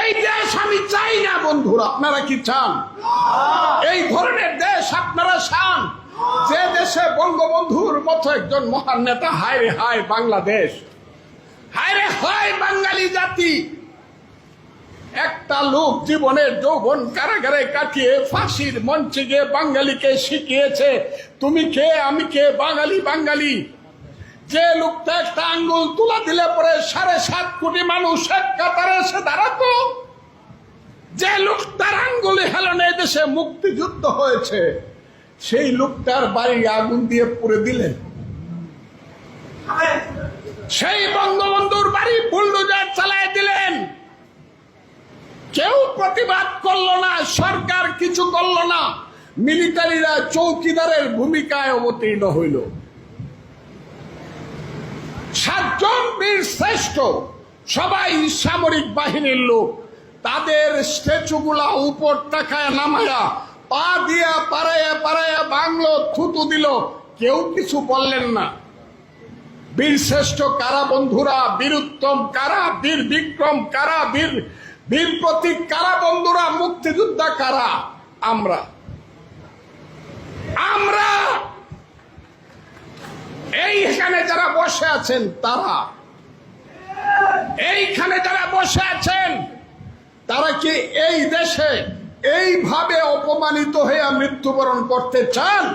এই দেশ আমি চাই না বন্ধুরা, আপনারা কি চান? এই ধরনের দেশ আপনারা চান? যে দেশে বঙ্গবন্ধুর মতো একজন মহান নেতা, হায় রে হায় বাংলাদেশ, হায় রে হায় বাঙালি জাতি। একটা লোক জীবনের যৌবন কারাগারে কাটিয়ে ফাঁসির মঞ্চে গিয়ে বাঙালিকে শিখিয়েছে তুমি কে আমি কে, বাঙালি বাঙালি। যে লোকটা একটা আঙ্গুল তুলা দিলে পরে 7.5 কোটি মানুষ এক কাতারে এসে দাঁড়াতো, যে লোকটার আঙ্গুলে হেলনে দেশে মুক্তিযুদ্ধ হয়েছে, সেই লোকটার বাড়ি আগুন দিয়ে পুড়ে দিলেন। সেই বঙ্গবন্ধুর বাড়ি বুলডোজার চালায় দিলেন। কেউ প্রতিবাদ করলো না, সরকার কিছু করলো না, মিলিটারিরা চৌকিদারের ভূমিকায় অবতীর্ণ হইল। 7 জন বীর শ্রেষ্ঠ, সবাই সামরিক বাহিনীর লোক, তাদের স্ট্যাচুগুলা উপর টাকায় নামায়া পা দিয়া পাড়াইয়া পাড়াইয়া বাংলো, থুতু দিল, কেউ কিছু বললেন না। বীর শ্রেষ্ঠ কারা বন্ধুরা? বীরুত্তম কারা? বীর বিক্রম কারা? বীর প্রতীক কারা বন্ধুরা? মুক্তিযোদ্ধা কারা? আমরা। এইখানে যারা বসে আছেন তারা, এইখানে যারা বসে আছেন তারা কি এই দেশে এইভাবে অপমানিত হয়ে মৃত্যুবরণ করতে চান?